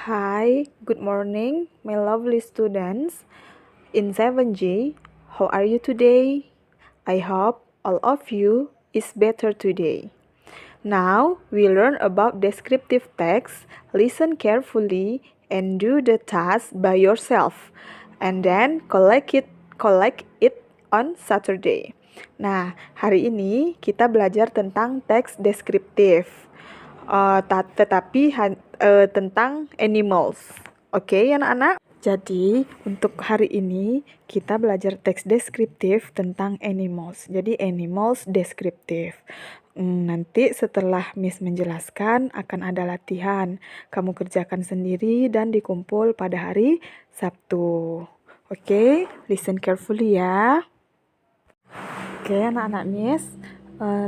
Hi, good morning, my lovely students. In 7G, how are you today? I hope all of you is better today. Now, we learn about descriptive text. Listen carefully and do the task by yourself. And then collect it on Saturday. Nah, hari ini kita belajar tentang teks deskriptif. Tentang animals. Oke, anak-anak. Jadi, untuk hari ini kita belajar teks deskriptif tentang animals. Jadi, animals deskriptif. Nanti setelah Miss menjelaskan akan ada latihan. Kamu kerjakan sendiri dan dikumpul pada hari Sabtu. Oke, listen carefully ya. Oke, anak-anak Miss.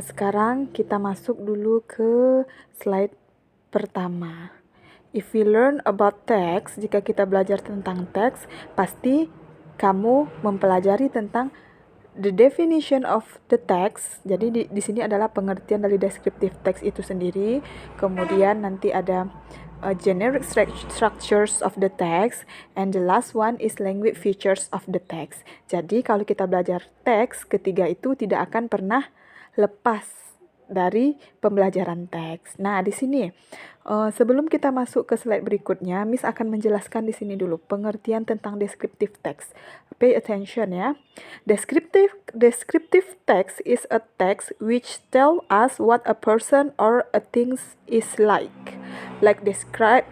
Sekarang kita masuk dulu ke slide pertama. If we learn about text, jika kita belajar tentang teks, pasti kamu mempelajari tentang the definition of the text. Jadi di sini adalah pengertian dari descriptive text itu sendiri. Kemudian nanti ada generic structures of the text, and the last one is language features of the text. Jadi kalau kita belajar teks, ketiga itu tidak akan pernah lepas dari pembelajaran teks. Nah, di sini sebelum kita masuk ke slide berikutnya, Miss akan menjelaskan di sini dulu pengertian tentang descriptive text. Pay attention ya. Descriptive text is a text which tell us what a person or a thing is like. Describe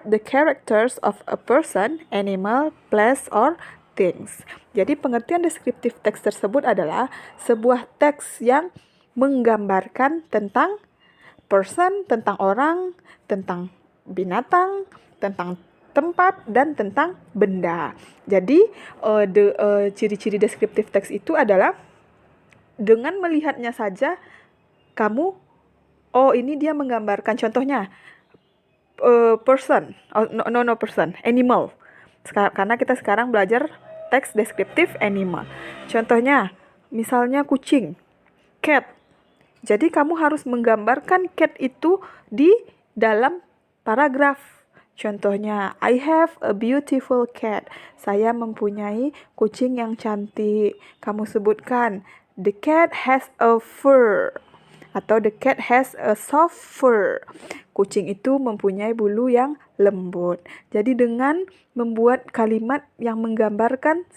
the characters of a person, animal, place, or things. Jadi pengertian descriptive text tersebut adalah sebuah teks yang menggambarkan tentang person, tentang orang, tentang binatang, tentang tempat, dan tentang benda. Jadi ciri-ciri descriptive text itu adalah dengan melihatnya saja kamu, oh ini dia menggambarkan, contohnya person, animal. Karena kita sekarang belajar teks deskriptif animal. Contohnya, misalnya kucing, cat. Jadi kamu harus menggambarkan cat itu di dalam paragraf. Contohnya, I have a beautiful cat. Saya mempunyai kucing yang cantik. Kamu sebutkan, the cat has a fur. Atau the cat has a soft fur. Kucing itu mempunyai bulu yang lembut. Jadi dengan membuat kalimat yang menggambarkan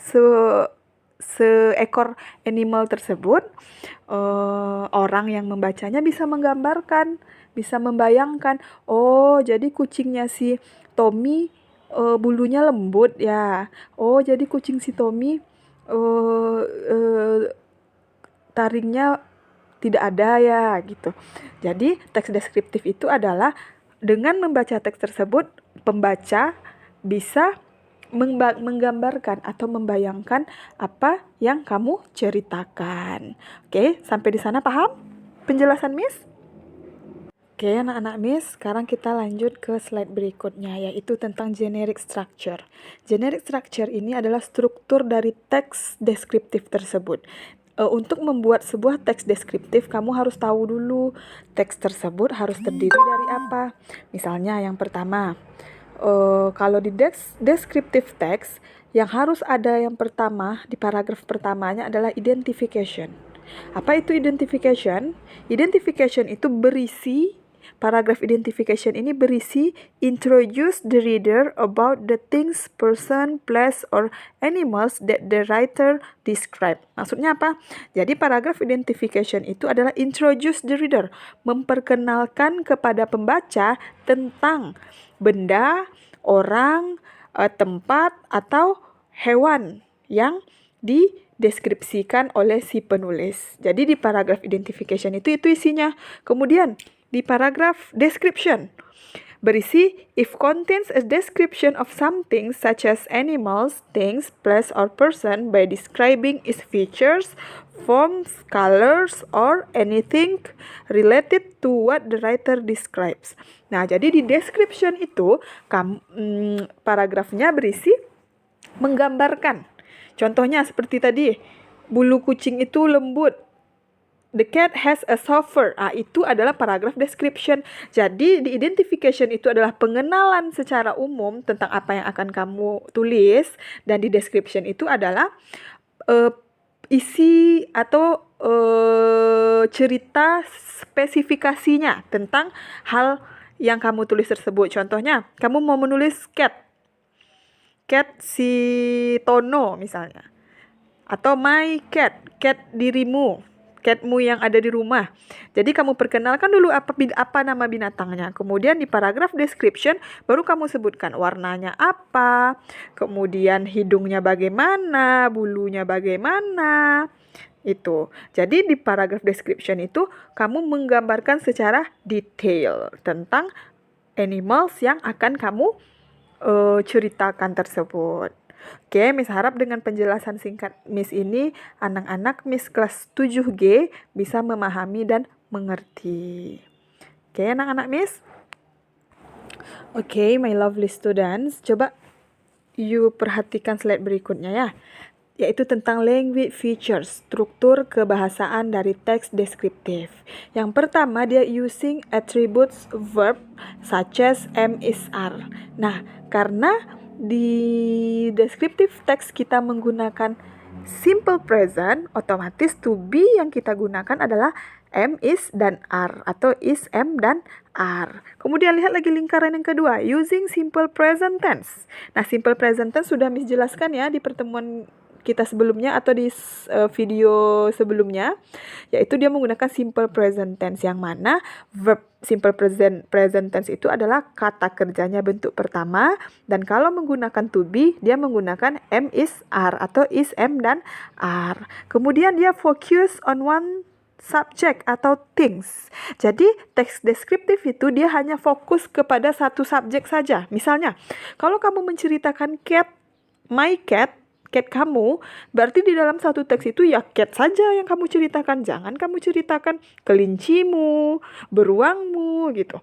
seekor animal tersebut, orang yang membacanya bisa menggambarkan, bisa membayangkan, oh jadi kucingnya si Tommy bulunya lembut ya, oh jadi kucing si Tommy taringnya tidak ada ya gitu. Jadi teks deskriptif itu adalah dengan membaca teks tersebut, pembaca bisa menggambarkan atau membayangkan apa yang kamu ceritakan. Oke, sampai di sana paham penjelasan Miss? Oke, anak-anak Miss, sekarang kita lanjut ke slide berikutnya, yaitu tentang generic structure. Generic structure ini adalah struktur dari teks deskriptif tersebut. Untuk membuat sebuah teks deskriptif, kamu harus tahu dulu teks tersebut harus terdiri dari apa. Misalnya yang pertama, kalau di descriptive text, yang harus ada yang pertama di paragraf pertamanya adalah identification. Apa itu identification? Identification itu berisi, paragraf identification ini berisi introduce the reader about the things, person, place, or animals that the writer describe. Maksudnya apa? Jadi paragraf identification itu adalah introduce the reader, memperkenalkan kepada pembaca tentang benda, orang, tempat, atau hewan yang dideskripsikan oleh si penulis. Jadi di paragraf identification itu isinya. Kemudian di paragraf description berisi if contains a description of something such as animals, things, place, or person by describing its features, forms, colors, or anything related to what the writer describes. Nah, jadi di description itu paragrafnya berisi menggambarkan. Contohnya seperti tadi, bulu kucing itu lembut. The cat has a soft fur. Itu adalah paragraph description. Jadi di identification itu adalah pengenalan secara umum tentang apa yang akan kamu tulis, dan di description itu adalah isi atau cerita spesifikasinya tentang hal yang kamu tulis tersebut. Contohnya, kamu mau menulis cat si Tono misalnya, atau my cat dirimu, catmu yang ada di rumah. Jadi kamu perkenalkan dulu apa nama binatangnya. Kemudian di paragraph description baru kamu sebutkan warnanya apa, kemudian hidungnya bagaimana, bulunya bagaimana. Itu. Jadi di paragraph description itu kamu menggambarkan secara detail tentang animals yang akan kamu ceritakan tersebut. Oke, Miss harap dengan penjelasan singkat Miss ini, anak-anak Miss kelas 7G bisa memahami dan mengerti. Oke, anak-anak Miss. Oke, my lovely students, coba you perhatikan slide berikutnya ya, yaitu tentang language features, struktur kebahasaan dari teks deskriptif. Yang pertama, dia using attributes verb such as am, is, are. Nah, karena di descriptive text kita menggunakan simple present, otomatis to be yang kita gunakan adalah am, is, dan are, atau is, am, dan are. Kemudian lihat lagi lingkaran yang kedua, using simple present tense. Nah, simple present tense sudah Miss jelaskan ya di pertemuan kita sebelumnya atau di video sebelumnya, yaitu dia menggunakan simple present tense, yang mana verb simple present tense itu adalah kata kerjanya bentuk pertama, dan kalau menggunakan to be dia menggunakan am, is, are, atau is, am, dan are. Kemudian dia focus on one subject atau things. Jadi teks deskriptif itu dia hanya fokus kepada satu subjek saja. Misalnya, kalau kamu menceritakan cat, my cat kamu, berarti di dalam satu teks itu ya cat saja yang kamu ceritakan. Jangan kamu ceritakan kelincimu, beruangmu gitu.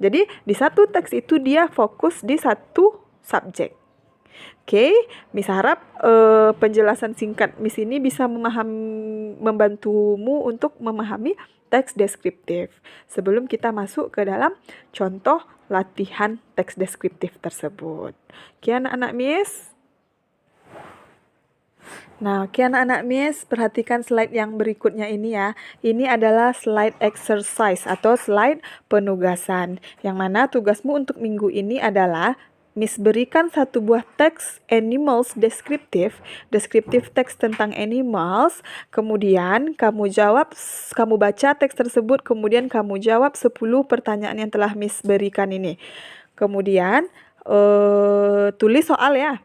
Jadi di satu teks itu dia fokus di satu subjek. Oke, Miss harap penjelasan singkat Miss ini bisa membantumu untuk memahami teks deskriptif. Sebelum kita masuk ke dalam contoh latihan teks deskriptif tersebut. Oke, anak-anak Miss. Nah, oke anak-anak Miss, perhatikan slide yang berikutnya ini ya. Ini adalah slide exercise atau slide penugasan. Yang mana tugasmu untuk minggu ini adalah Miss berikan satu buah teks animals deskriptif teks tentang animals, kemudian kamu baca teks tersebut, kemudian kamu jawab 10 pertanyaan yang telah Miss berikan ini. Kemudian tulis soal ya.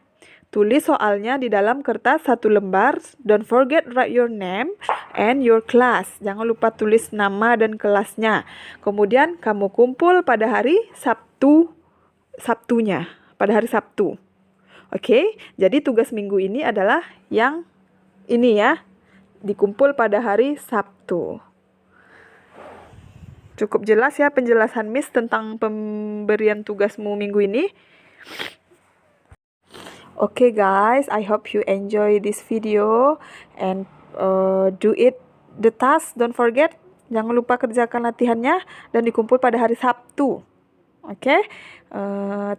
Tulis soalnya di dalam kertas 1 lembar. Don't forget write your name and your class. Jangan lupa tulis nama dan kelasnya. Kemudian kamu kumpul pada hari Sabtunya. Pada hari Sabtu. Oke, jadi tugas minggu ini adalah yang ini ya. Dikumpul pada hari Sabtu. Cukup jelas ya penjelasan Miss tentang pemberian tugasmu minggu ini. Okay guys, I hope you enjoy this video and do the task. Don't forget, jangan lupa kerjakan latihannya dan dikumpul pada hari Sabtu. Okay,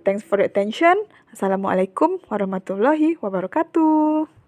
thanks for your attention. Assalamualaikum warahmatullahi wabarakatuh.